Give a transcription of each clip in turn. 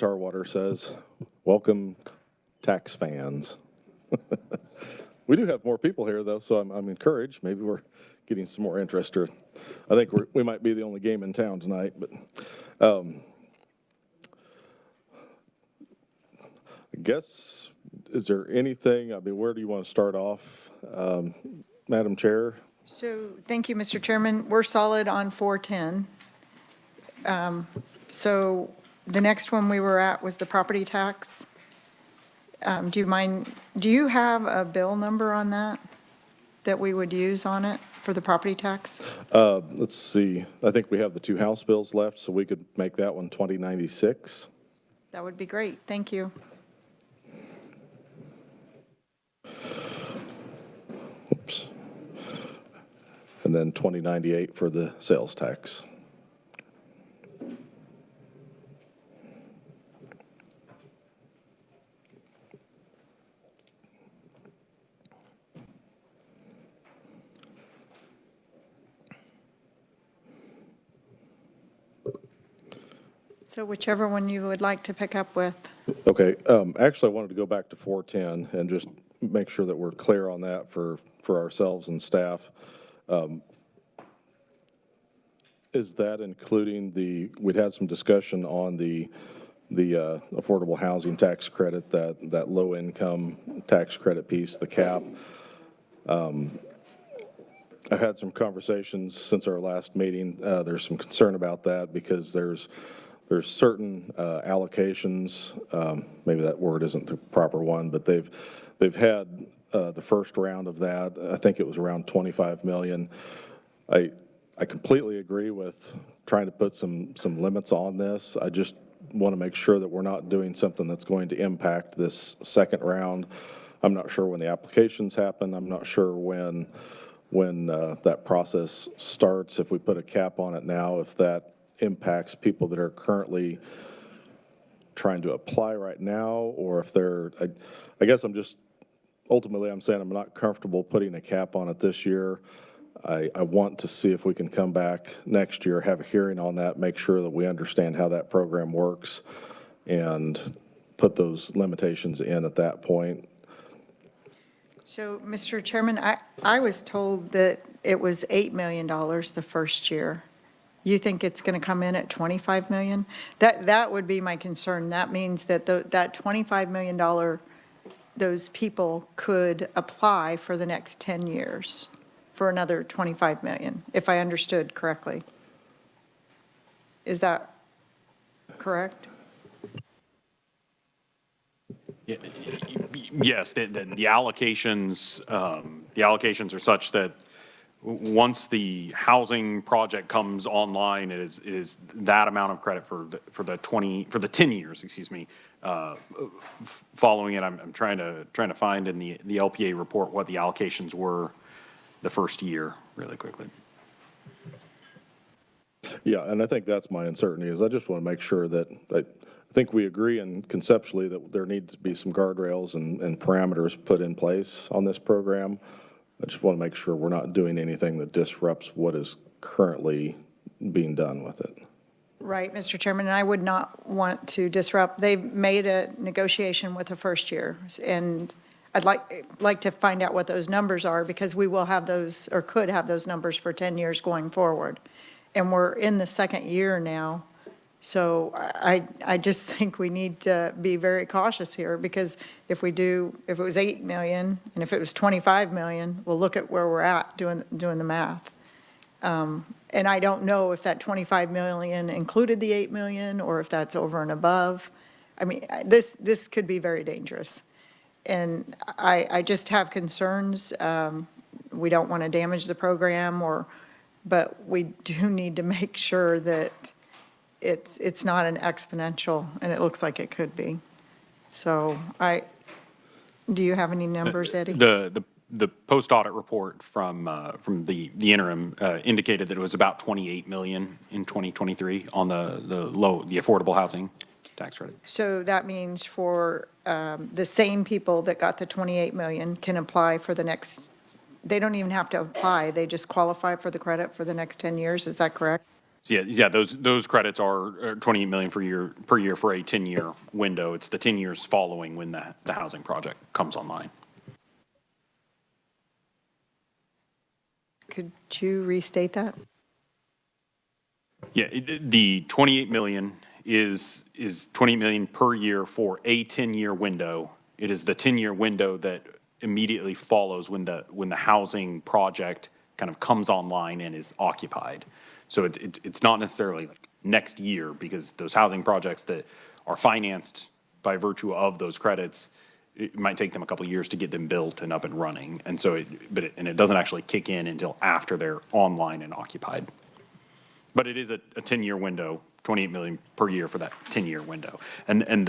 Tarwater says, welcome tax fans. We do have more people here, though, so I'm encouraged. Maybe we're getting some more interest. Or I think we might be the only game in town tonight. But I guess, is there anything, I mean, where do you want to start off, Madam Chair? So thank you, Mr. Chairman. We're solid on 410. So the next one we were at was the property tax. Do you have a bill number on that we would use on it for the property tax? Let's see. I think we have the two House bills left, so we could make that one 2096. That would be great. Thank you. Oops. And then 2098 for the sales tax. So whichever one you would like to pick up with. Okay. Actually, I wanted to go back to 410 and just make sure that we're clear on that for ourselves and staff. Is that including we'd had some discussion on the affordable housing tax credit, that low income tax credit piece, the cap? I've had some conversations since our last meeting. There's some concern about that because there's certain allocations, maybe that word isn't the proper one, but they've had the first round of that. I think it was around 25 million. I completely agree with trying to put some limits on this. I just want to make sure that we're not doing something that's going to impact this second round. I'm not sure when the applications happen. I'm not sure when that process starts. If we put a cap on it now, if that impacts people that are currently trying to apply right now, or if they're, I guess ultimately I'm saying I'm not comfortable putting a cap on it this year. I want to see if we can come back next year, have a hearing on that, make sure that we understand how that program works, and put those limitations in at that point. So, Mr. Chairman, I was told that it was $8 million the first year. You think it's going to come in at 25 million? That would be my concern. That means that that $25 million, those people could apply for the next 10 years for another 25 million, if I understood correctly. Is that correct? Yes, the allocations are such that once the housing project comes online, it is that amount of credit for the 10 years, excuse me. Following it, I'm trying to find in the LPA report what the allocations were the first year really quickly. Yeah, and I think that's my uncertainty is I just want to make sure that I think we agree and conceptually that there needs to be some guardrails and parameters put in place on this program. I just want to make sure we're not doing anything that disrupts what is currently being done with it. Right, Mr. Chairman, and I would not want to disrupt. They've made a negotiation with the first year, and I'd like to find out what those numbers are, because we will have those, or could have those numbers for 10 years going forward. And we're in the second year now. So I just think we need to be very cautious here, because if it was 8 million and if it was 25 million, we'll look at where we're at doing the math. And I don't know if that 25 million included the 8 million or if that's over and above. I mean, this could be very dangerous. And I just have concerns. We don't want to damage the program, but we do need to make sure that it's not an exponential, and it looks like it could be. So do you have any numbers, Eddie? The post-audit report from the interim indicated that it was about 28 million in 2023 on the affordable housing tax credit. So that means for the same people that got the 28 million can apply for the next, they don't even have to apply, they just qualify for the credit for the next 10 years, is that correct? So yeah, those credits are 28 million per year for a 10-year window. It's the 10 years following when the housing project comes online. Could you restate that? Yeah, the 28 million is 28 million per year for a 10-year window. It is the 10-year window that immediately follows when the housing project kind of comes online and is occupied. So it's not necessarily like next year, because those housing projects that are financed by virtue of those credits, it might take them a couple of years to get them built and up and running. And so it doesn't actually kick in until after they're online and occupied. But it is a 10-year window, 28 million per year for that 10-year window. And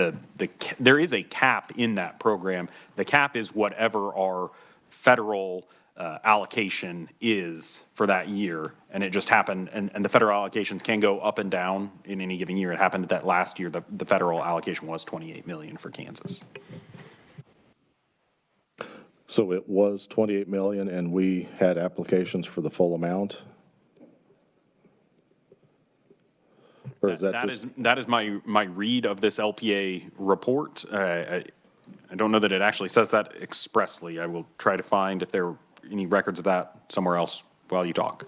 there is a cap in that program. The cap is whatever our federal allocation is for that year. And it just happened, and the federal allocations can go up and down in any given year. It happened that last year, the federal allocation was 28 million for Kansas. So it was 28 million and we had applications for the full amount? Or is that just? That is my read of this LPA report. I don't know that it actually says that expressly. I will try to find if there are any records of that somewhere else while you talk.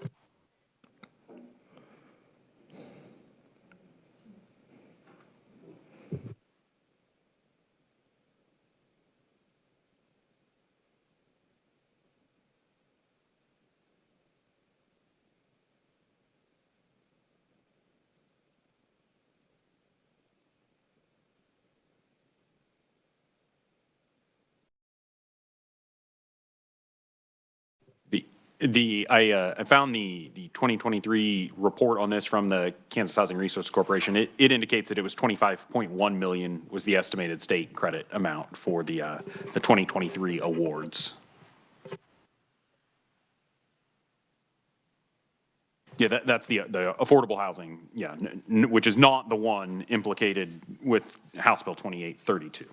I found the 2023 report on this from the Kansas Housing Resource Corporation. It indicates that it was 25.1 million was the estimated state credit amount for the 2023 awards. Yeah, that's the affordable housing, yeah, which is not the one implicated with House Bill 2832.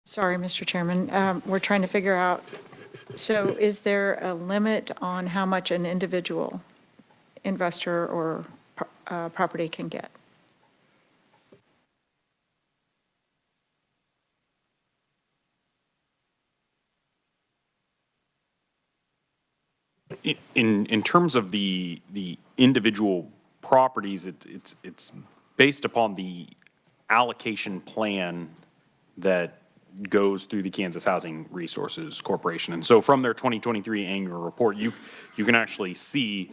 Sorry, Mr. Chairman, we're trying to figure out, so is there a limit on how much an individual investor or property can get? In terms of the individual properties, it's based upon the allocation plan that goes through the Kansas Housing Resources Corporation. And so from their 2023 annual report, you can actually see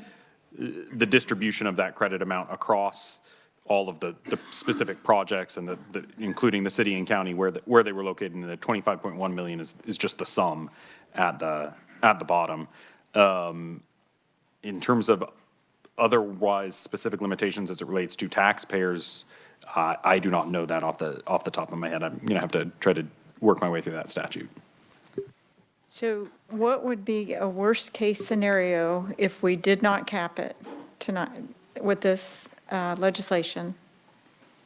the distribution of that credit amount across all of the specific projects and including the city and county where they were located. And the 25.1 million is just the sum at the bottom. In terms of otherwise specific limitations as it relates to taxpayers, I do not know that off the top of my head. I'm going to have to try to work my way through that statute. So what would be a worst-case scenario if we did not cap it tonight with this legislation?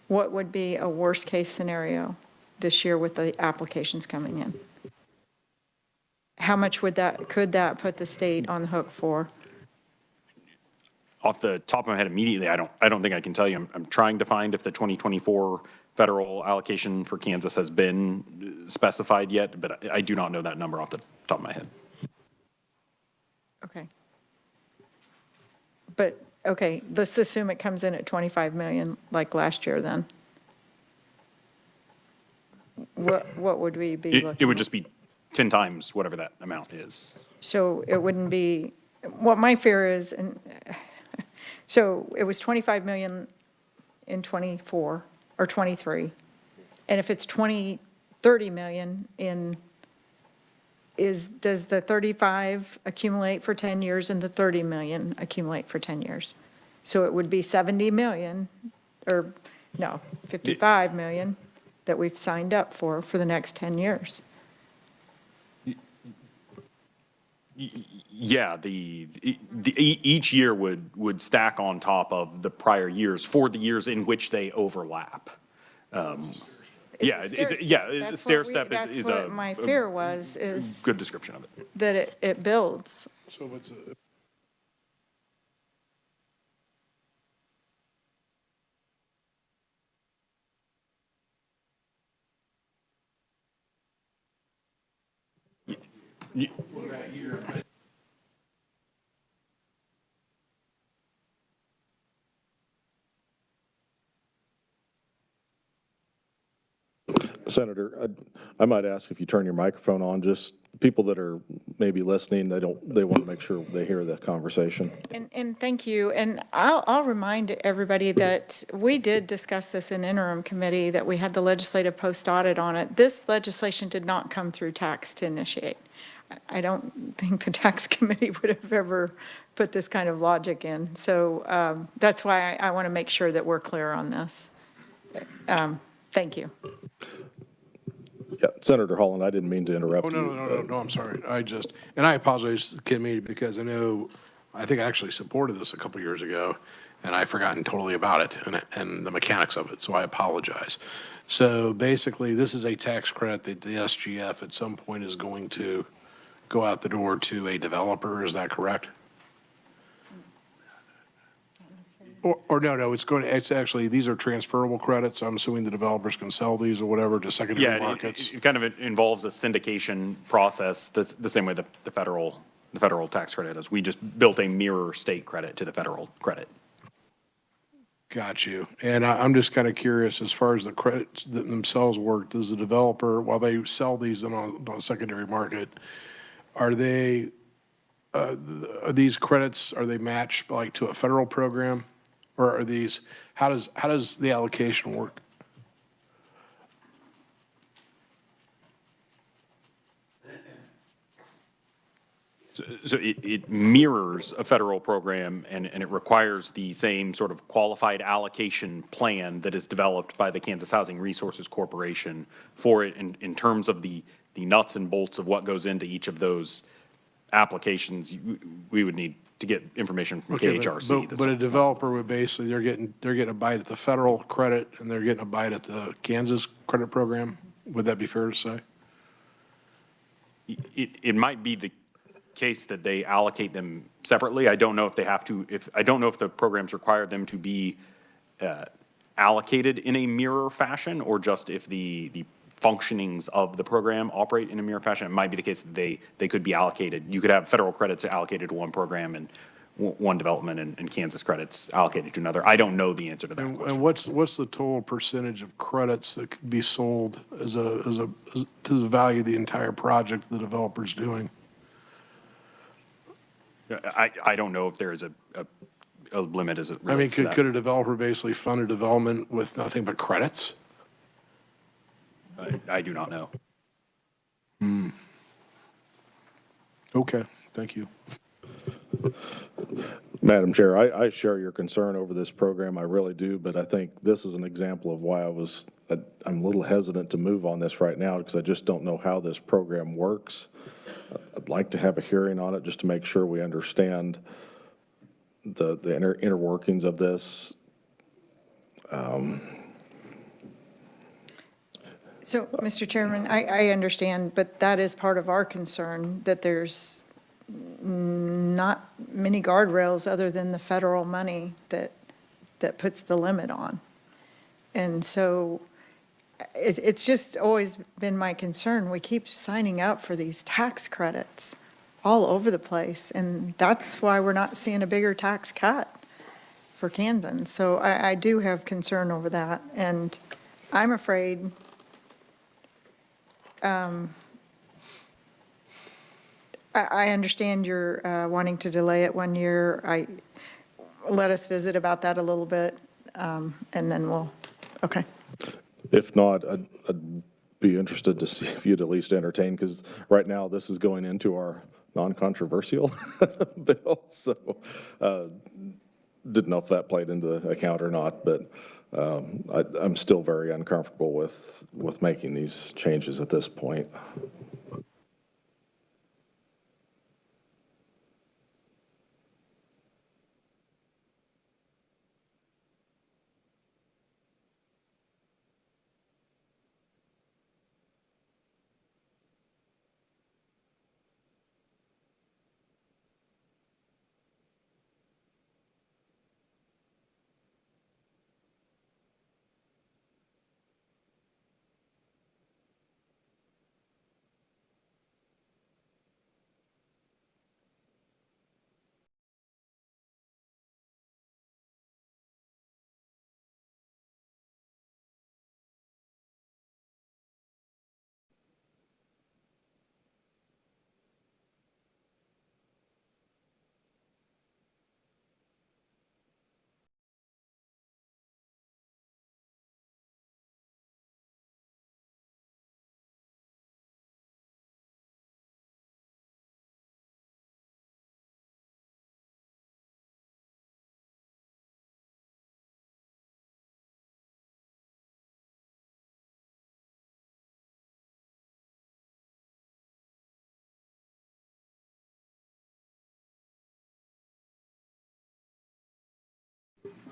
What would be a worst-case scenario this year with the applications coming in? How much could that put the state on the hook for? Off the top of my head immediately, I don't think I can tell you. I'm trying to find if the 2024 federal allocation for Kansas has been specified yet, but I do not know that number off the top of my head. Okay. But, okay, let's assume it comes in at 25 million like last year then. What would we be looking at? It would just be 10 times whatever that amount is. So it wouldn't be, what my fear is, and so it was 25 million in 24 or 23. And if it's 30 million does the 35 accumulate for 10 years and the 30 million accumulate for 10 years? So it would be 70 million, or no, 55 million that we've signed up for the next 10 years. Yeah, each year would stack on top of the prior years for the years in which they overlap. Stair step is what my fear was, is good description of it. that it builds. So if it's for that year. Senator, I might ask if you turn your microphone on, just people that are maybe listening, they want to make sure they hear the conversation. And thank you. And I'll remind everybody that we did discuss this in interim committee, that we had the legislative post audit on it. This legislation did not come through tax to initiate. I don't think the tax committee would have ever put this kind of logic in. So that's why I want to make sure that we're clear on this. Thank you. Yeah, Senator Holland, I didn't mean to interrupt Oh, you. no, I'm sorry. And I apologize to the committee because I think I actually supported this a couple years ago and I've forgotten totally about it and the mechanics of it. So I apologize. So basically this is a tax credit that the SGF at some point is going to go out the door to a developer. Is that correct? Or no, it's actually, these are transferable credits. I'm assuming the developers can sell these or whatever to secondary markets. It kind of involves a syndication process, the same way the federal tax credit is. We just built a mirror state credit to the federal credit. Got you. And I'm just kind of curious, as far as the credits themselves work, does the developer, while they sell these on a secondary market, are these credits, are they matched like to a federal program? Or are these, how does the allocation work? So it mirrors a federal program and it requires the same sort of qualified allocation plan that is developed by the Kansas Housing Resources Corporation for it in terms of the nuts and bolts of what goes into each of those applications. We would need to get information from KHRC. But a developer would basically, they're getting a bite at the federal credit and they're getting a bite at the Kansas credit program. Would that be fair to say? It might be the case that they allocate them separately. I don't know if they have to, I don't know if the programs require them to be allocated in a mirror fashion or just if the functionings of the program operate in a mirror fashion. It might be the case that they could be allocated. You could have federal credits allocated to one program and one development and Kansas credits allocated to another. I don't know the answer to that And question. what's the total percentage of credits that could be sold as to the value of the entire project the developer's doing? I don't know if there is a limit as it I mean, relates to that. could a developer basically fund a development with nothing but credits? I do not know. Okay, thank you. Madam Chair, I share your concern over this program, I really do, but I think this is an example of why I'm a little hesitant to move on this right now, because I just don't know how this program works. I'd like to have a hearing on it just to make sure we understand the inner workings of this. So, Mr. Chairman, I understand, but that is part of our concern, that there's not many guardrails other than the federal money that puts the limit on. And so it's just always been my concern. We keep signing up for these tax credits all over the place, and that's why we're not seeing a bigger tax cut for Kansans. So I do have concern over that, and I'm afraid I understand you're wanting to delay it 1 year. Let us visit about that a little bit, and then we'll, okay. If not, I'd be interested to see if you'd at least entertain, because right now this is going into our non-controversial bill, so didn't know if that played into the account or not, but I'm still very uncomfortable with making these changes at this point.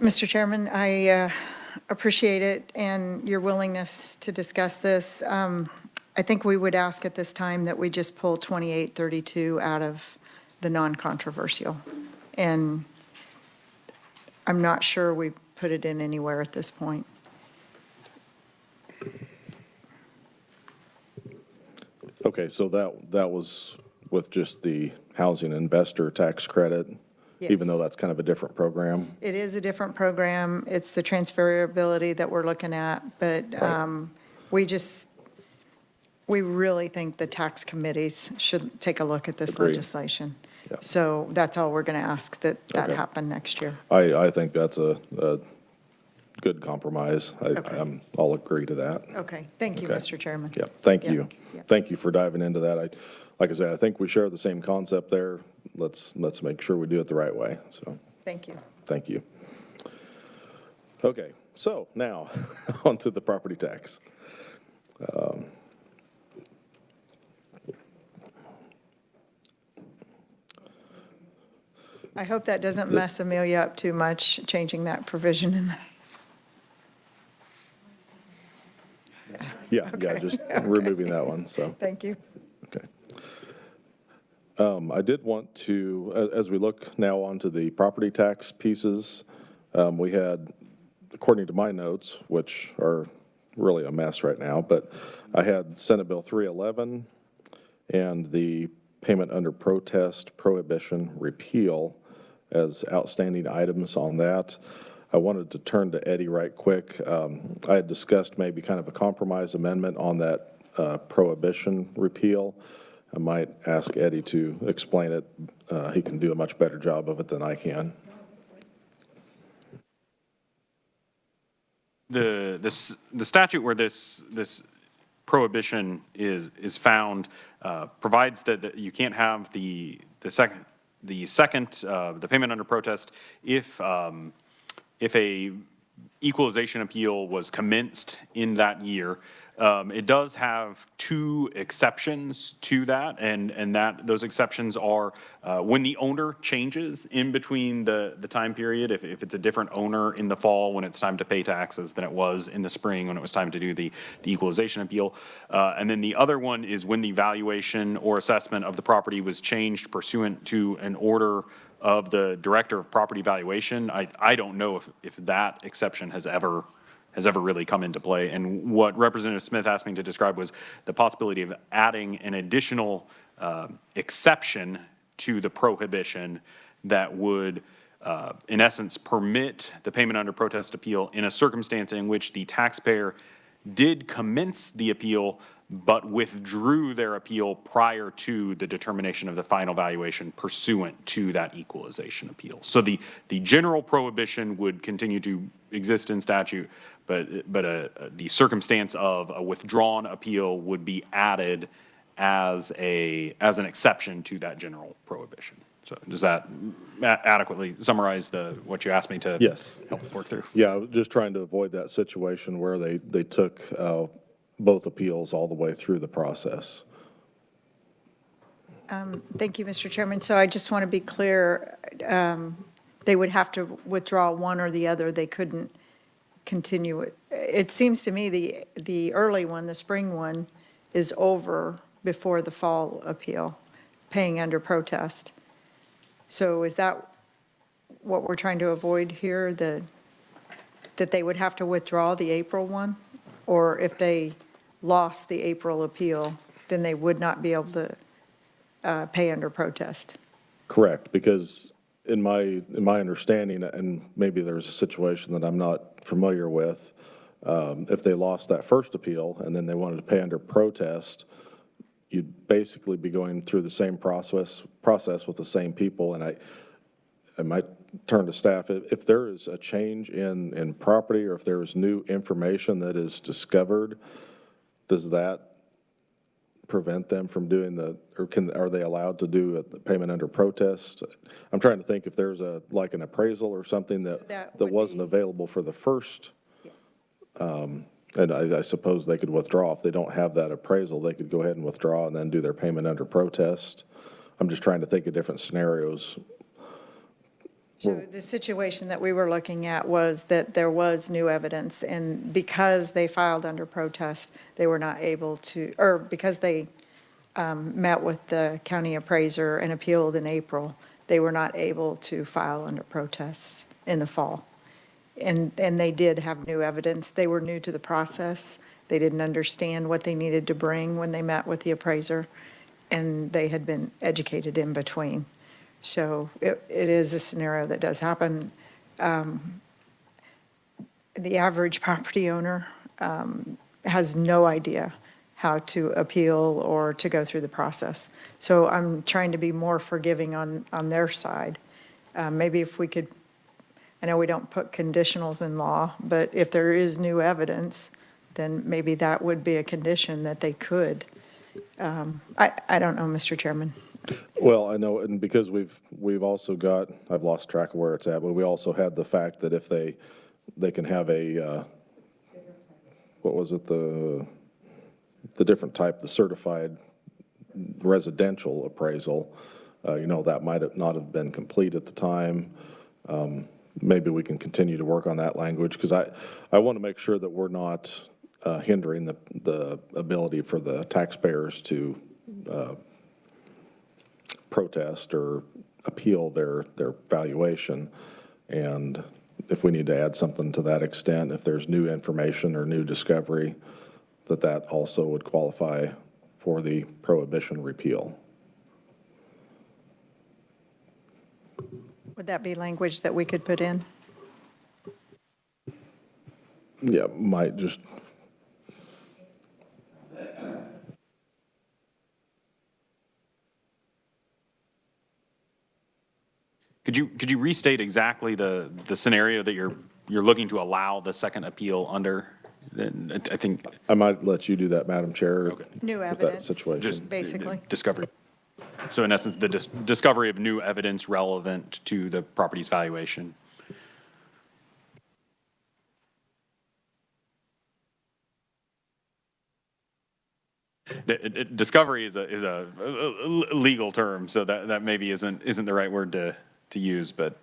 Mr. Chairman, I appreciate it and your willingness to discuss this. I think we would ask at this time that we just pull 2832 out of the non-controversial. And I'm not sure we put it in anywhere at this point. Okay, so that was with just the housing investor tax credit, even though Yes. that's kind of a different program? It is a different program. It's the transferability that we're looking at, but we really think the tax committees should take a look at this Agreed. legislation. Yeah. So that's all we're going to ask, that Okay. happen next year. I think that's a good compromise. Okay. I'll agree to that. Okay, thank you, Okay. Mr. Chairman. Yeah, thank Yeah, you. yeah. Thank you for diving into that. Like I said, I think we share the same concept there. Let's make sure we do it the right way, so, Thank you. thank you. Okay, so now, on to the property tax. I hope that doesn't mess Amelia up too much, changing that provision in there. Yeah, Okay, just removing that one, so. Thank you. Okay. I did want to, as we look now onto the property tax pieces, we had, according to my notes, which are really a mess right now, but I had Senate Bill 311 and the payment under protest prohibition repeal as outstanding items on that. I wanted to turn to Eddie right quick. I had discussed maybe kind of a compromise amendment on that prohibition repeal. I might ask Eddie to explain it. He can do a much better job of it than I can. The statute where this prohibition is found provides that you can't have the payment under protest if a equalization appeal was commenced in that year. It does have two exceptions to that, and those exceptions are when the owner changes in between the time period, if it's a different owner in the fall when it's time to pay taxes than it was in the spring when it was time to do the equalization appeal. And then the other one is when the valuation or assessment of the property was changed pursuant to an order of the director of property valuation. I don't know if that exception has ever really come into play. And what Representative Smith asked me to describe was the possibility of adding an additional exception to the prohibition that would, in essence, permit the payment under protest appeal in a circumstance in which the taxpayer did commence the appeal but withdrew their appeal prior to the determination of the final valuation pursuant to that equalization appeal. So the general prohibition would continue to exist in statute, but the circumstance of a withdrawn appeal would be added as an exception to that general prohibition. So does that adequately summarize what you asked me to help work through? Yeah, I was just trying to avoid that situation where they took both appeals all the way through the process. Thank you, Mr. Chairman. So I just want to be clear, they would have to withdraw one or the other. They couldn't continue it. It seems to me the early one, the spring one, is over before the fall appeal, paying under protest. So is that what we're trying to avoid here, that they would have to withdraw the April one? Or if they lost the April appeal, then they would not be able to pay under protest? Correct, because in my understanding, and maybe there's a situation that I'm not familiar with, if they lost that first appeal and then they wanted to pay under protest, you'd basically be going through the same process with the same people. And I might turn to staff, if there is a change in property or if there is new information that is discovered, does that prevent them from doing are they allowed to do a payment under protest? I'm trying to think if there's like an appraisal or something that wasn't available for the first, and I suppose they could withdraw. If they don't have that appraisal, they could go ahead and withdraw and then do their payment under protest. I'm just trying to think of different scenarios. So the situation that we were looking at was that there was new evidence, and because they filed under protest, they were not able to, or because they met with the county appraiser and appealed in April, they were not able to file under protest in the fall. And they did have new evidence. They were new to the process. They didn't understand what they needed to bring when they met with the appraiser, and they had been educated in between. So it is a scenario that does happen. The average property owner has no idea how to appeal or to go through the process. So I'm trying to be more forgiving on their side. Maybe if we could, I know we don't put conditionals in law, but if there is new evidence, then maybe that would be a condition that they could. I don't know, Mr. Chairman. Well, I know, and because we've also got, I've lost track of where it's at, but we also had the fact that if they can have a, what was it, the different type, the certified residential appraisal, that might not have been complete at the time. Maybe we can continue to work on that language, because I want to make sure that we're not hindering the ability for the taxpayers to protest or appeal their valuation. And if we need to add something to that extent, if there's new information or new discovery, that also would qualify for the prohibition repeal. Would that be language that we could put in? Yeah, might just, Could you restate exactly the scenario that you're looking to allow the second appeal under? Then I think I might let you do that, Madam Chair. Okay. New with evidence. that situation. just Basically. discovery. So in essence, the discovery of new evidence relevant to the property's valuation. Discovery is a legal term, so that maybe isn't the right word to use, but.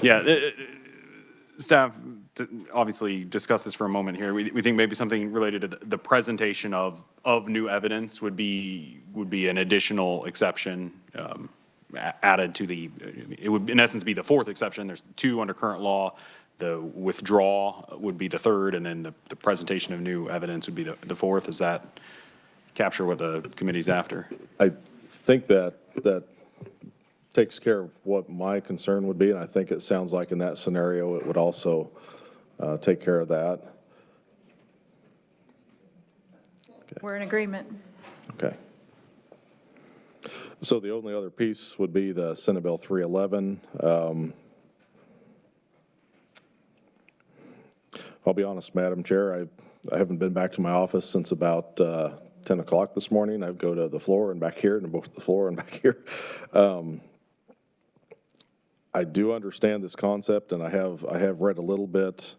Yeah, staff obviously discuss this for a moment here. We think maybe something related to the presentation of new evidence would be an additional exception added to it would in essence be the fourth exception. There's two under current law. The withdrawal would be the third, and then the presentation of new evidence would be the fourth. Does that capture what the committee's after? I think that takes care of what my concern would be, and I think it sounds like in that scenario, it would also take care of that. We're in agreement. Okay. So the only other piece would be the Senate Bill 311. I'll be honest, Madam Chair, I haven't been back to my office since about 10 o'clock this morning. I go to the floor and back here, and both the floor and back here. I do understand this concept, and I have read a little bit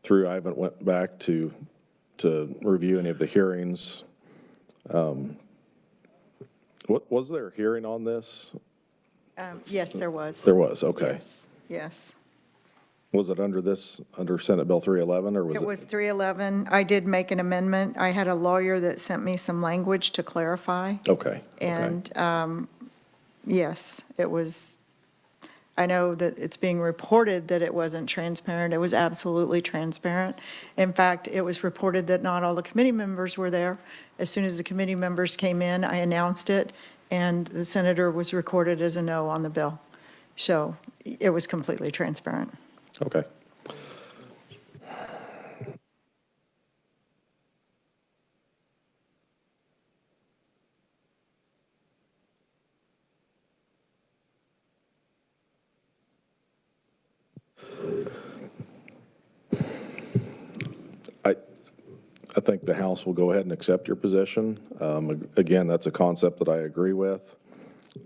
through. I haven't went back to review any of the hearings. What was there a hearing on this? Yes, there was. There was, okay. Yes, yes. Was it under Senate Bill 311, or was it? It was 311. I did make an amendment. I had a lawyer that sent me some language to clarify. Okay. And yes, it was, I know that it's being reported that it wasn't transparent. It was absolutely transparent. In fact, it was reported that not all the committee members were there. As soon as the committee members came in, I announced it, and the senator was recorded as a no on the bill. So it was completely transparent. Okay. I think the House will go ahead and accept your position. Again, that's a concept that I agree with.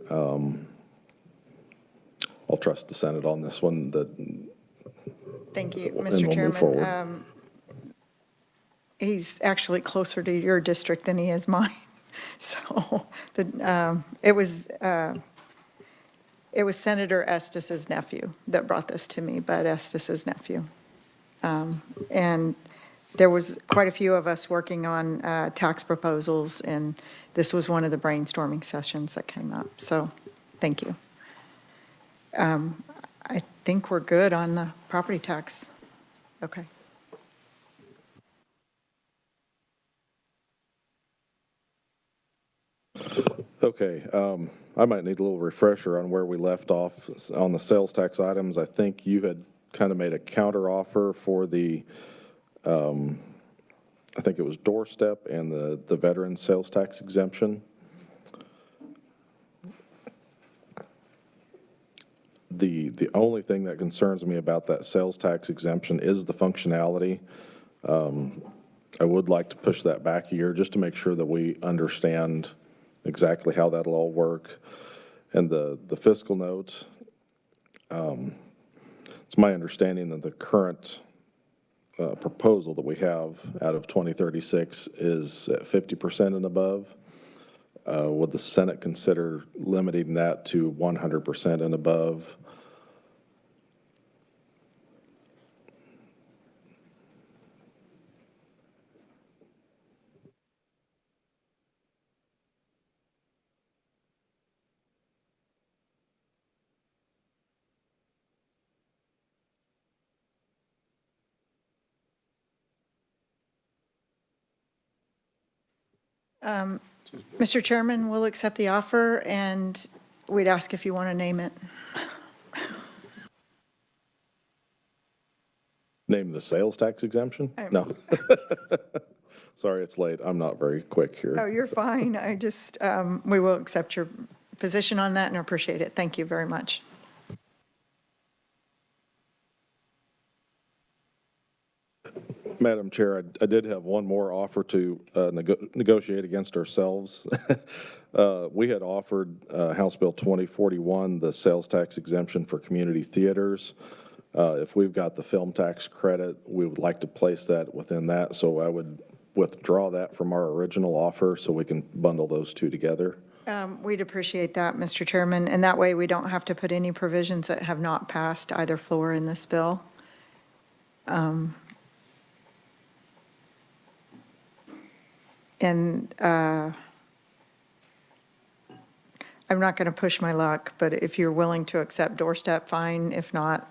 I'll trust the Senate on this one, Thank you, and we'll Mr. move Chairman. forward. He's actually closer to your district than he is mine. So it was Senator Estes' nephew that brought this to me, Bud Estes' nephew. And there was quite a few of us working on tax proposals, and this was one of the brainstorming sessions that came up. So thank you. I think we're good on the property tax. Okay. Okay, I might need a little refresher on where we left off on the sales tax items. I think you had kind of made a counter offer for the, I think it was doorstep and the veteran sales tax exemption. The only thing that concerns me about that sales tax exemption is the functionality. I would like to push that back a year just to make sure that we understand exactly how that'll all work. And the fiscal note, it's my understanding that the current proposal that we have out of 2036 is at 50% and above. Would the Senate consider limiting that to 100% and above? Mr. Chairman, we'll accept the offer, and we'd ask if you want to name it. Name the sales tax exemption? No. Sorry, it's late. I'm not very quick here. Oh, you're fine. I just, we will accept your position on that and appreciate it. Thank you very much. Madam Chair, I did have one more offer to negotiate against ourselves. We had offered House Bill 2041, the sales tax exemption for community theaters. If we've got the film tax credit, we would like to place that within that. So I would withdraw that from our original offer so we can bundle those two together. We'd appreciate that, Mr. Chairman, and that way we don't have to put any provisions that have not passed either floor in this bill. And I'm not going to push my luck, but if you're willing to accept doorstep, fine. If not,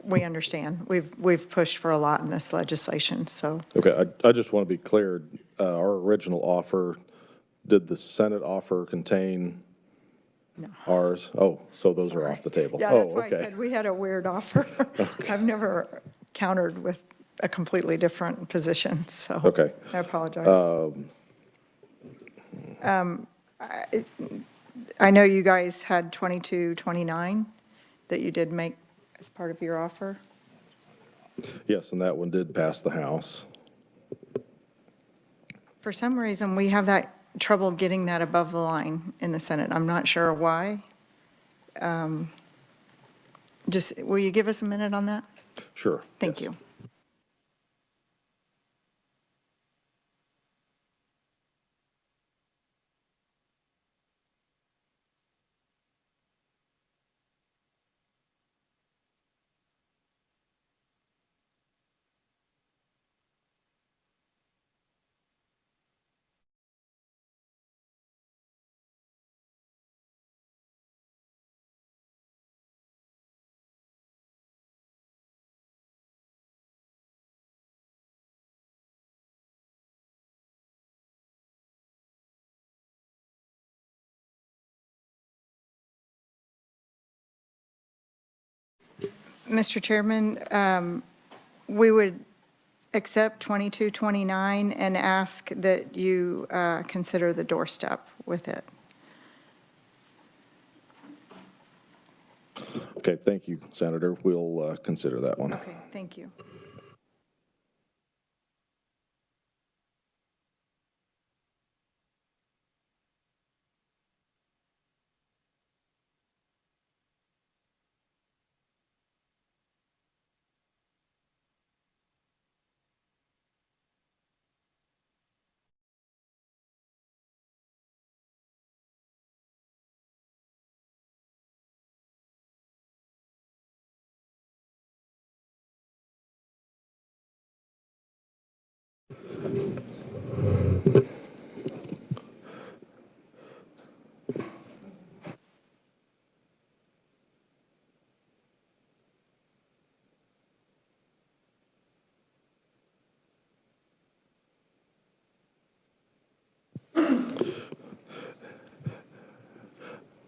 we understand. We've pushed for a lot in this legislation, so. Okay, I just want to be clear. Our original offer, did the Senate offer contain ours? Oh, so those are off the table. Yeah, that's Oh, why I okay. said we had a weird offer. I've never countered with a completely different position, so. Okay. I apologize. I know you guys had 2229 that you did make as part of your offer. Yes, and that one did pass the House. For some reason, we have that trouble getting that above the line in the Senate. I'm not sure why. Just, will you give us a minute on that? Sure. Thank yes. you. Mr. Chairman, we would accept 2229 and ask that you consider the doorstep with it. Okay, thank you, Senator. We'll consider that one. Okay, thank you.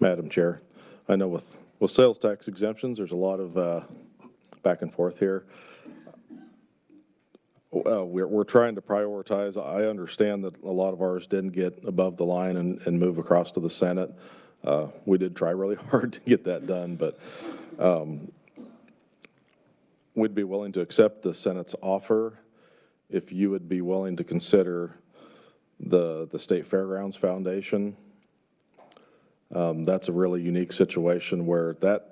Madam Chair, I know with sales tax exemptions, there's a lot of back and forth here. We're trying to prioritize. I understand that a lot of ours didn't get above the line and move across to the Senate. We did try really hard to get that done, but we'd be willing to accept the Senate's offer if you would be willing to consider the State Fairgrounds Foundation. That's a really unique situation where that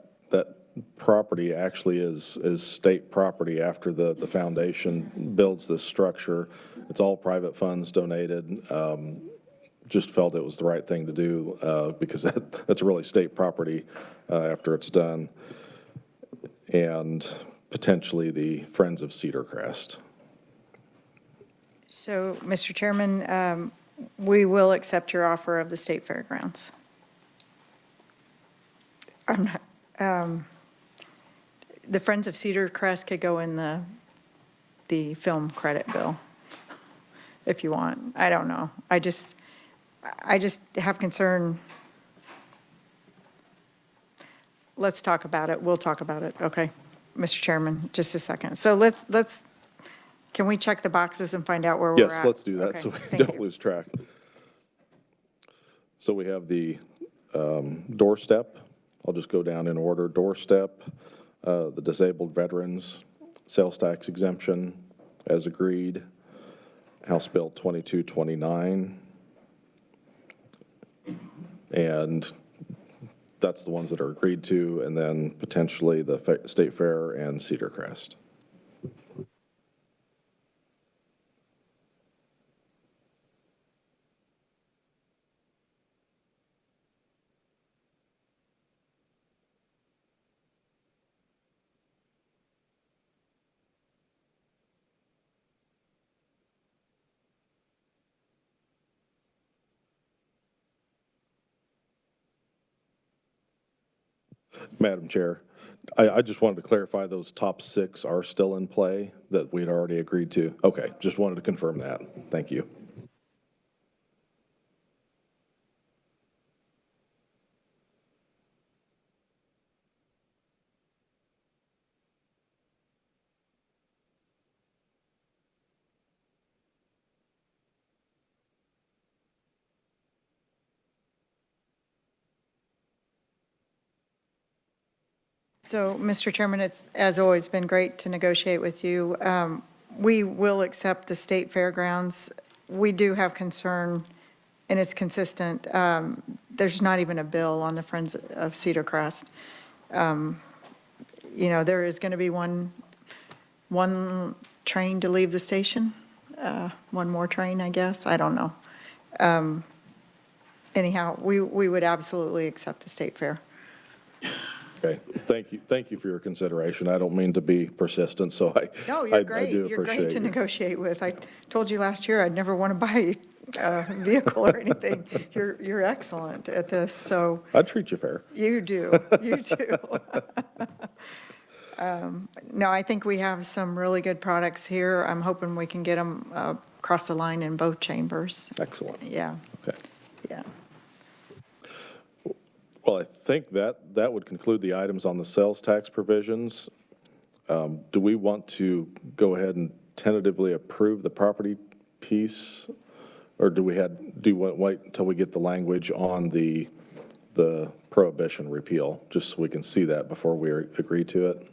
property actually is state property after the foundation builds this structure. It's all private funds donated. Just felt it was the right thing to do because that's really state property after it's done. And potentially the Friends of Cedar Crest. So, Mr. Chairman, we will accept your offer of the State Fairgrounds. I'm not, the Friends of Cedar Crest could go in the film credit bill, if you want. I don't know. I just have concern. Let's talk about it. We'll talk about it. Okay, Mr. Chairman, just a second. So let's, can we check the boxes and find out where we're at? Yes, let's do that Okay, so we thank don't you. lose track. So we have the doorstep. I'll just go down in order. Doorstep, the disabled veterans, sales tax exemption as agreed, House Bill 2229. And that's the ones that are agreed to, and then potentially the State Fair and Cedar Crest. Madam Chair, I just wanted to clarify those top 6 are still in play that we'd already agreed to. Okay, just wanted to confirm that. Thank you. So, Mr. Chairman, it's, as always, been great to negotiate with you. We will accept the state fairgrounds. We do have concern, and it's consistent. There's not even a bill on the Friends of Cedar Crest. You know, there is going to be one train to leave the station, one more train, I guess. I don't know. Anyhow, we would absolutely accept the state fair. Okay, thank you for your consideration. I don't mean to be persistent, so No, you're I great. do You're great appreciate to you. negotiate with. I told you last year I'd never want to buy a vehicle or anything. You're excellent at this, so I treat you fair. you do, you do. No, I think we have some really good products here. I'm hoping we can get them across the line in both chambers. Excellent. Yeah, Okay. yeah. Well, I think that would conclude the items on the sales tax provisions. Do we want to go ahead and tentatively approve the property piece? Or do we wait until we get the language on the prohibition repeal, just so we can see that before we agree to it?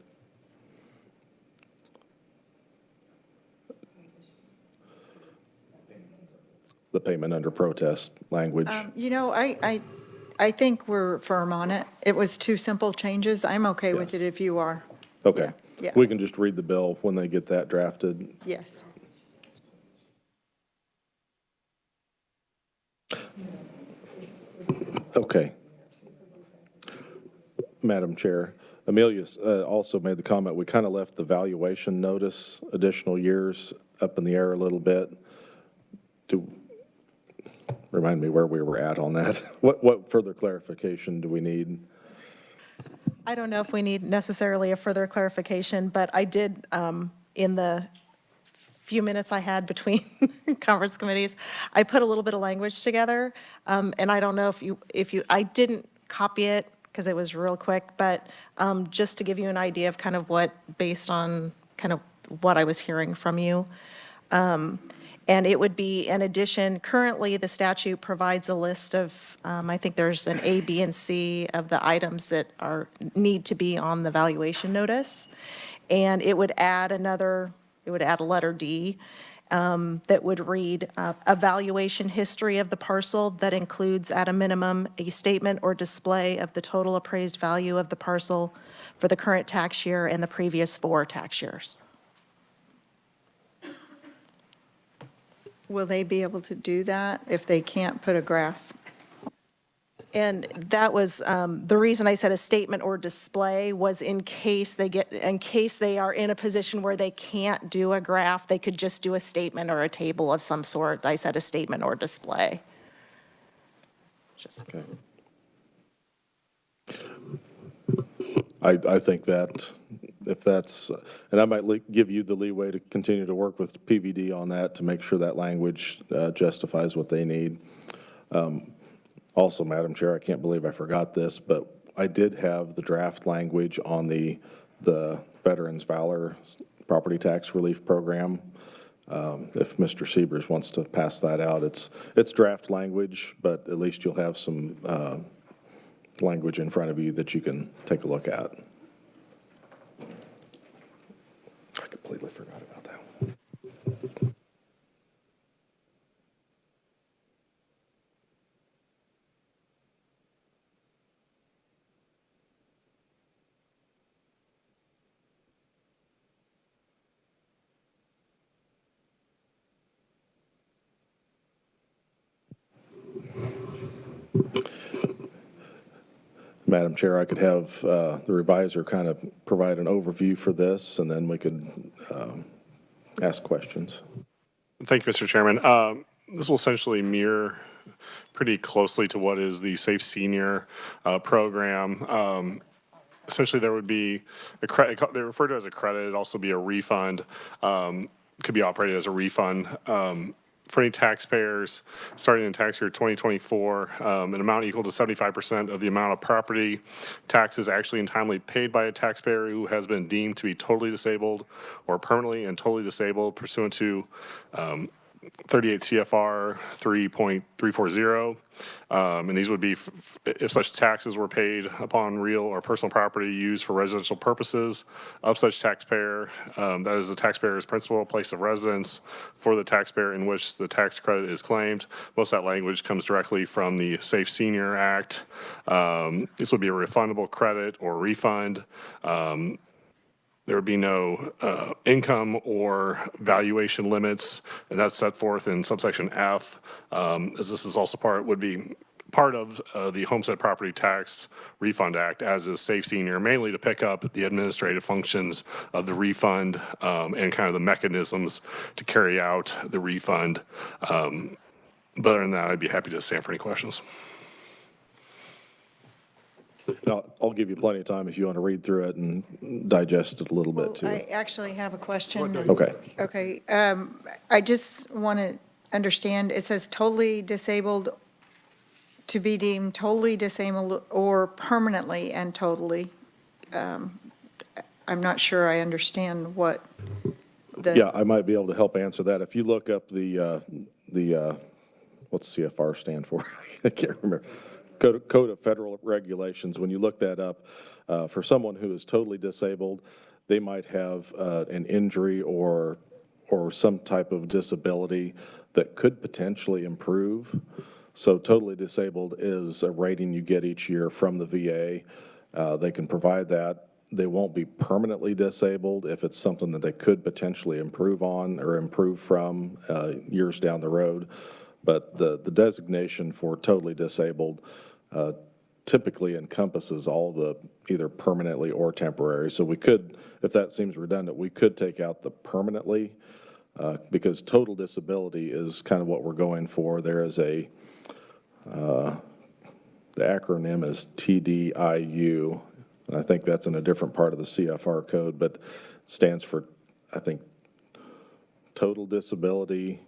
The payment under protest language. You know, I think we're firm on it. It was 2 simple changes. I'm okay with Yes. it if you are. Okay. yeah. We can just read the bill when they get that drafted. Yes. Okay. Madam Chair, Amelia also made the comment, we kind of left the valuation notice additional years up in the air a little bit. Remind me where we were at on that. What further clarification do we need? I don't know if we need necessarily a further clarification, but I did, in the few minutes I had between conference committees, I put a little bit of language together. And I don't know I didn't copy it because it was real quick, but just to give you an idea of kind of based on kind of what I was hearing from you. And it would be, in addition, currently the statute provides a list of, I think there's an A, B, and C of the items that need to be on the valuation notice. And it would add a letter D that would read, a valuation history of the parcel that includes at a minimum a statement or display of the total appraised value of the parcel for the current tax year and the previous 4 tax years. Will they be able to do that if they can't put a graph? And that was, the reason I said a statement or display was in case they are in a position where they can't do a graph, they could just do a statement or a table of some sort. I said a statement or display. Okay. I think that if that's, and I might give you the leeway to continue to work with PVD on that to make sure that language justifies what they need. Also, Madam Chair, I can't believe I forgot this, but I did have the draft language on the Veterans Valor Property Tax Relief Program. If Mr. Siebers wants to pass that out, it's draft language, but at least you'll have some language in front of you that you can take a look at. I completely forgot about that one. Madam Chair, I could have the reviser kind of provide an overview for this, and then we could ask questions. Thank you, Mr. Chairman. This will essentially mirror pretty closely to what is the Safe Senior program. Essentially, there would be a credit, they refer to it as a credit, it'd also be a refund, could be operated as a refund. For any taxpayers starting in tax year 2024, an amount equal to 75% of the amount of property taxes actually and timely paid by a taxpayer who has been deemed to be totally disabled or permanently and totally disabled pursuant to 38 CFR 3.340. And these would be if such taxes were paid upon real or personal property used for residential purposes of such taxpayer, that is the taxpayer's principal place of residence for the taxpayer in which the tax credit is claimed. Most of that language comes directly from the Safe Senior Act. This would be a refundable credit or refund. There would be no income or valuation limits, and that's set forth in subsection F, as this is also would be part of the Homestead Property Tax Refund Act, as is Safe Senior, mainly to pick up the administrative functions of the refund and kind of the mechanisms to carry out the refund. But other than that, I'd be happy to answer any questions. I'll give you plenty of time if you want to read through it and digest it a little bit, too. I actually have a question. Okay. Okay. I just want to understand, it says totally disabled, to be deemed totally disabled or permanently and totally. I'm not sure I understand what the. Yeah, I might be able to help answer that. If you look up the what's CFR stand for? I can't remember. Code of Federal Regulations, when you look that up, for someone who is totally disabled, they might have an injury or some type of disability that could potentially improve. So totally disabled is a rating you get each year from the VA. They can provide that. They won't be permanently disabled if it's something that they could potentially improve on or improve from years down the road. But the designation for totally disabled typically encompasses all the either permanently or temporary. So we could, if that seems redundant, we could take out the permanently because total disability is kind of what we're going for. There is the acronym is TDIU, and I think that's in a different part of the CFR code, but it stands for, I think, total disability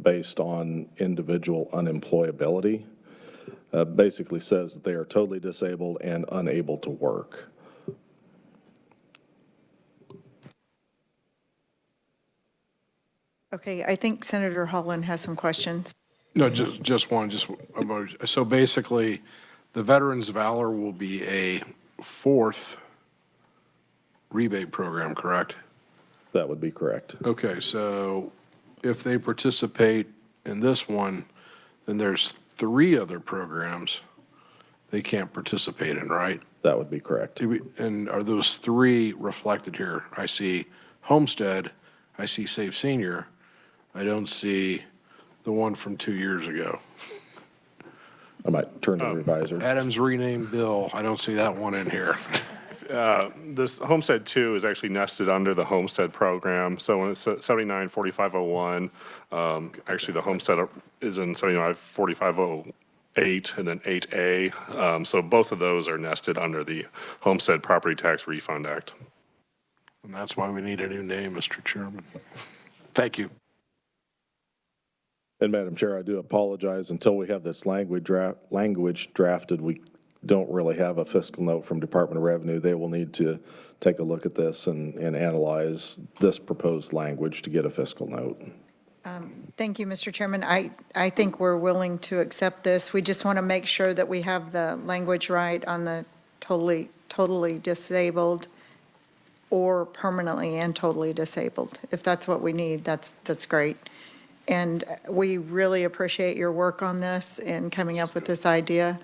based on individual unemployability. Basically says that they are totally disabled and unable to work. Okay, I think Senator Holland has some questions. No, just one, so basically, the Veterans Valor will be a fourth rebate program, correct? That would be correct. Okay, so if they participate in this one, then there's 3 other programs they can't participate in, right? That would be correct. And are those 3 reflected here? I see Homestead, I see Safe Senior, I don't see the one from 2 years ago. I might turn to the revisor. Adams renamed bill, I don't see that one in here. This Homestead 2 is actually nested under the Homestead program. So when it's 794501, actually the Homestead is in 794508 and then 8A. So both of those are nested under the Homestead Property Tax Refund Act. And that's why we need a new name, Mr. Chairman. Thank you. And Madam Chair, I do apologize. Until we have this language drafted, we don't really have a fiscal note from Department of Revenue. They will need to take a look at this and analyze this proposed language to get a fiscal note. Thank you, Mr. Chairman. I think we're willing to accept this. We just want to make sure that we have the language right on the totally disabled or permanently and totally disabled. If that's what we need, that's great. And we really appreciate your work on this and coming up with this idea.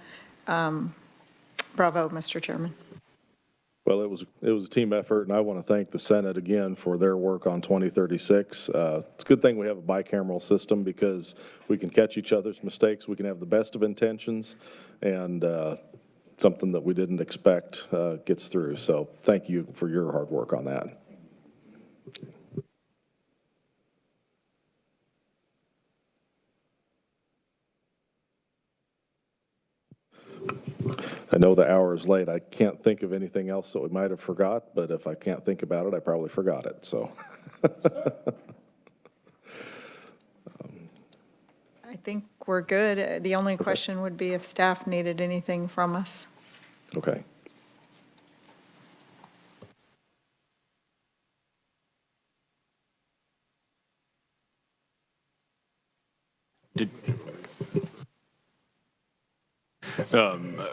Bravo, Mr. Chairman. Well, it was a team effort, and I want to thank the Senate again for their work on 2036. It's a good thing we have a bicameral system because we can catch each other's mistakes. We can have the best of intentions, and something that we didn't expect gets through. So thank you for your hard work on that. I know the hour is late. I can't think of anything else that we might have forgot, but if I can't think about it, I probably forgot it, so. I think we're good. The only question would be if staff needed anything from us. Okay.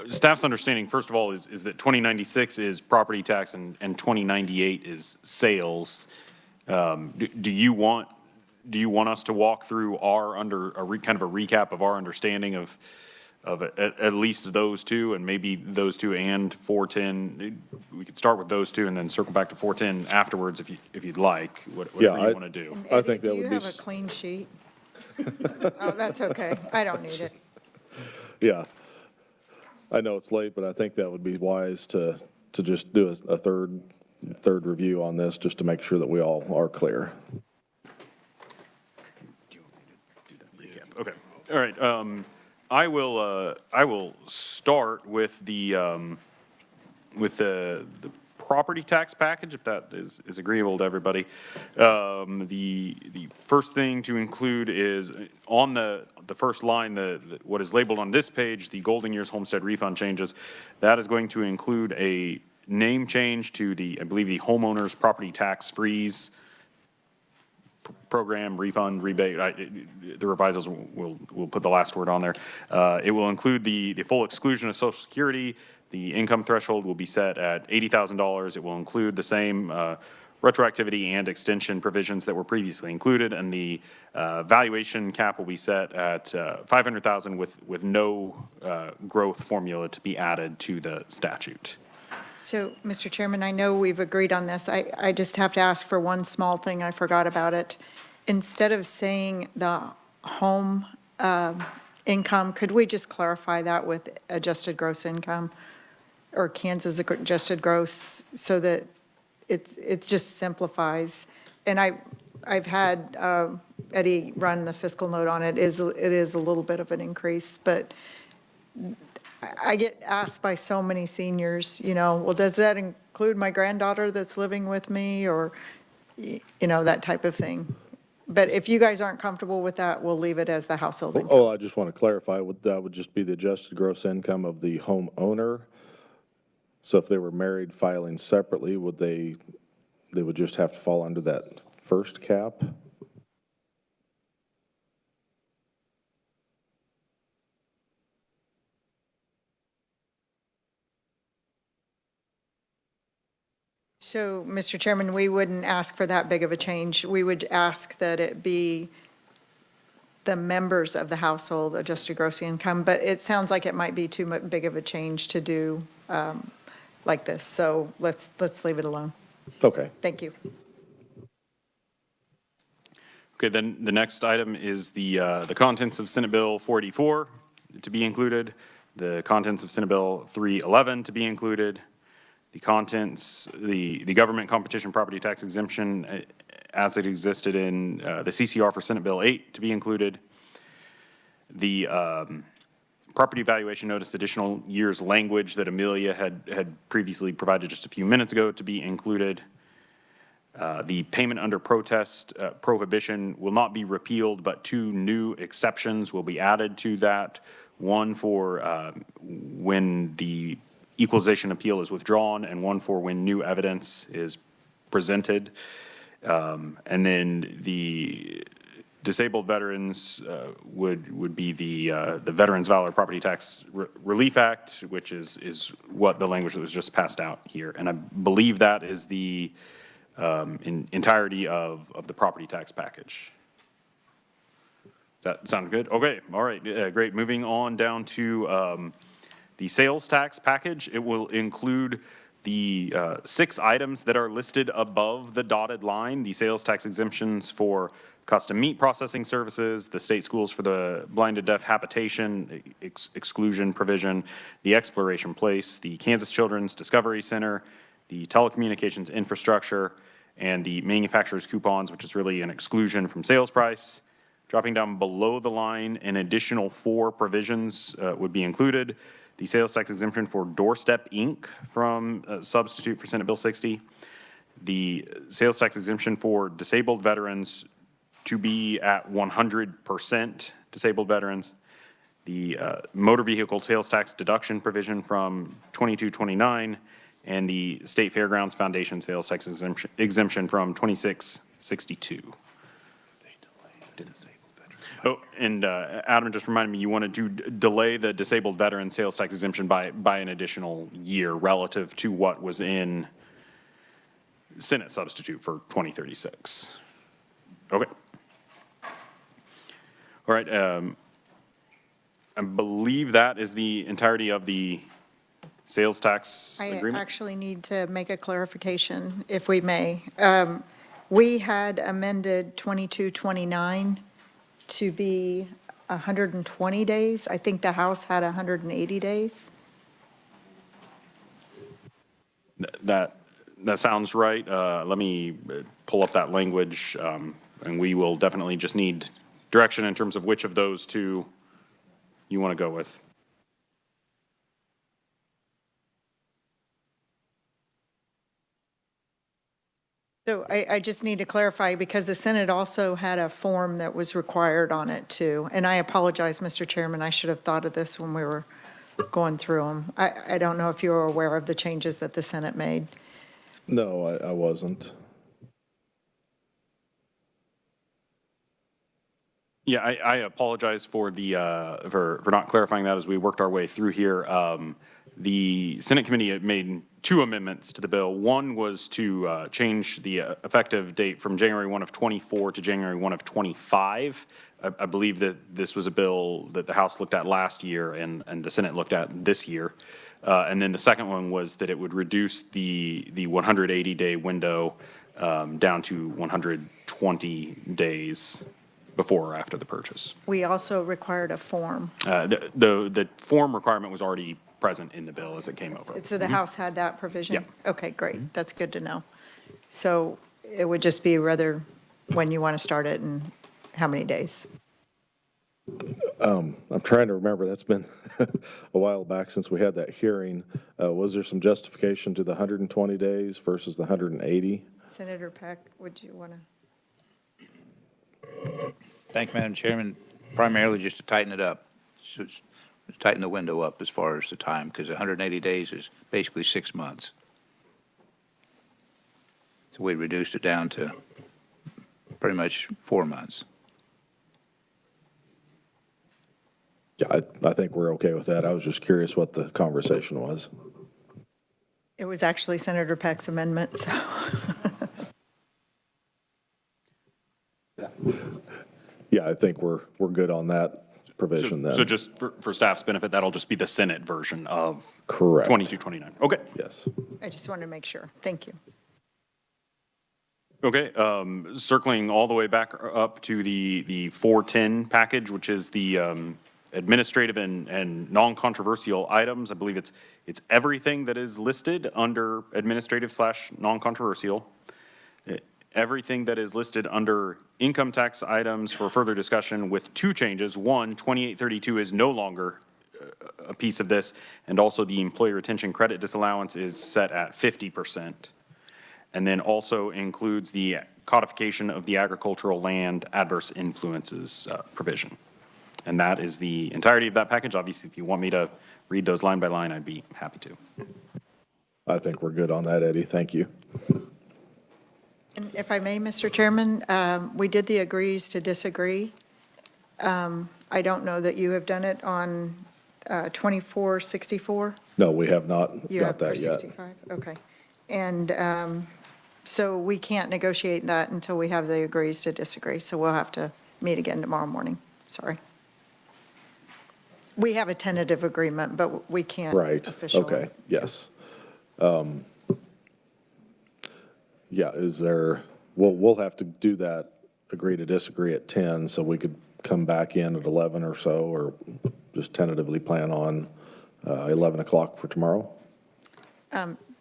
Staff's understanding, first of all, is that 2096 is property tax and 2098 is sales. Do you want us to walk through our kind of a recap of our understanding of at least those two, and maybe those two and 410? We could start with those two and then circle back to 410 afterwards if you'd like, whatever you want to do. And I Eddie, think that do you would be have a clean sheet? Oh, that's okay. I don't need it. Yeah. I know it's late, but I think that would be wise to just do a third review on this, just to make sure that we all are clear. Okay. All right. I will start with the property tax package, if that is agreeable to everybody. The first thing to include is on the first line, what is labeled on this page, the Golden Years Homestead refund changes. That is going to include a name change to I believe the homeowner's property tax freeze program, refund, rebate. The revisers will put the last word on there. It will include the full exclusion of Social Security. The income threshold will be set at $80,000. It will include the same retroactivity and extension provisions that were previously included, and the valuation cap will be set at $500,000 with no growth formula to be added to the statute. So, Mr. Chairman, I know we've agreed on this. I just have to ask for one small thing. I forgot about it. Instead of saying the home income, could we just clarify that with adjusted gross income or Kansas adjusted gross, so that it just simplifies? And I I've had Eddie run the fiscal note on it. It is a little bit of an increase, but I get asked by so many seniors, well, does that include my granddaughter that's living with me, or, that type of thing. But if you guys aren't comfortable with that, we'll leave it as the household income. Oh, I just want to clarify, that would just be the adjusted gross income of the homeowner. So if they were married filing separately, they would just have to fall under that first cap? So, Mr. Chairman, we wouldn't ask for that big of a change. We would ask that it be the members of the household adjusted gross income, but it sounds like it might be too big of a change to do like this. So let's leave it alone. Okay. Thank you. Okay, then the next item is the contents of Senate Bill 484 to be included, the contents of Senate Bill 311 to be included, the contents, the government competition property tax exemption as it existed in the CCR for Senate Bill 8 to be included, the property valuation notice additional years language that Amelia had previously provided just a few minutes ago to be included. The payment under protest prohibition will not be repealed, but 2 new exceptions will be added to that. One for when the equalization appeal is withdrawn, and one for when new evidence is presented. And then the disabled veterans would be the Veterans Valor Property Tax Relief Act, which is what the language that was just passed out here. And I believe that is the entirety of the property tax package. That sound good? Okay, all right, great. Moving on down to the sales tax package. It will include the 6 items that are listed above the dotted line, the sales tax exemptions for custom meat processing services, the state schools for the blind and deaf habitation exclusion provision, the exploration place, the Kansas Children's Discovery Center, the telecommunications infrastructure, and the manufacturer's coupons, which is really an exclusion from sales price. Dropping down below the line, an additional 4 provisions would be included. The sales tax exemption for Doorstep Inc. from substitute for Senate Bill 60. The sales tax exemption for disabled veterans to be at 100% disabled veterans. The motor vehicle sales tax deduction provision from 2229, and the State Fairgrounds Foundation sales tax exemption from 2662. Oh, and Adam just reminded me, you wanted to delay the disabled veteran sales tax exemption by an additional year relative to what was in Senate substitute for 2036. Okay. All right. I believe that is the entirety of the sales tax agreement. I actually need to make a clarification, if we may. We had amended 2229 to be 120 days. I think the House had 180 days. That sounds right. Let me pull up that language, and we will definitely just need direction in terms of which of those 2 you want to go with. So I just need to clarify, because the Senate also had a form that was required on it too. And I apologize, Mr. Chairman, I should have thought of this when we were going through them. I don't know if you were aware of the changes that the Senate made. No, I wasn't. Yeah, I apologize for the for not clarifying that as we worked our way through here. The Senate committee had made 2 amendments to the bill. One was to change the effective date from January 1 of 24 to January 1 of 25. I believe that this was a bill that the House looked at last year and the Senate looked at this year. And then the second one was that it would reduce the 180-day window down to 120 days before or after the purchase. We also required a form. The form requirement was already present in the bill as it came over. So the House had that provision? Yeah. Okay, great. That's good to know. So it would just be rather when you want to start it and how many days. I'm trying to remember, that's been a while back since we had that hearing. Was there some justification to the 120 days versus the 180? Senator Peck, would you want to? Thanks, Madam Chairman. Primarily just to tighten it up, to tighten the window up as far as the time, because 180 days is basically 6 months. So we reduced it down to pretty much 4 months. Yeah, I think we're okay with that. I was just curious what the conversation was. It was actually Senator Peck's amendment, so. Yeah, I think we're good on that provision then. So just for staff's benefit, that'll just be the Senate version of Correct. 2229. Okay. Yes. I just wanted to make sure. Thank you. Okay, circling all the way back up to the 410 package, which is the administrative and non-controversial items. I believe it's everything that is listed under administrative / non-controversial. Everything that is listed under income tax items for further discussion with two changes. One, 2832 is no longer a piece of this, and also the employee retention credit disallowance is set at 50%. And then also includes the codification of the agricultural land adverse influences provision. And that is the entirety of that package. Obviously, if you want me to read those line by line, I'd be happy to. I think we're good on that, Eddie. Thank you. And if I may, Mr. Chairman, we did the agrees to disagree. I don't know that you have done it on 2464. No, we have not You got have for that yet. 65, okay. And so we can't negotiate that until we have the agrees to disagree, so we'll have to meet again tomorrow morning, sorry. We have a tentative agreement, but we can't Right, officially. okay, yes. Yeah, is there, we'll have to do that, agree to disagree at 10, so we could come back in at 11 or so, or just tentatively plan on 11 o'clock for tomorrow?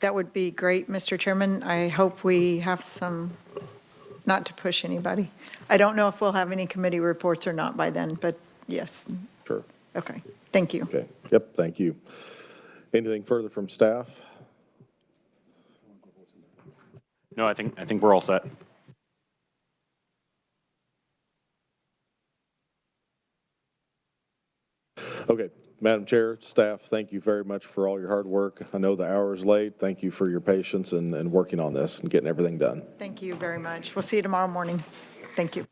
That would be great, Mr. Chairman. I hope we have some, not to push anybody. I don't know if we'll have any committee reports or not by then, but yes. Sure. Okay, thank you. Okay, yep, thank you. Anything further from staff? No, I think we're all set. Okay, Madam Chair, staff, thank you very much for all your hard work. I know the hour is late. Thank you for your patience and working on this and getting everything done. Thank you very much. We'll see you tomorrow morning. Thank you.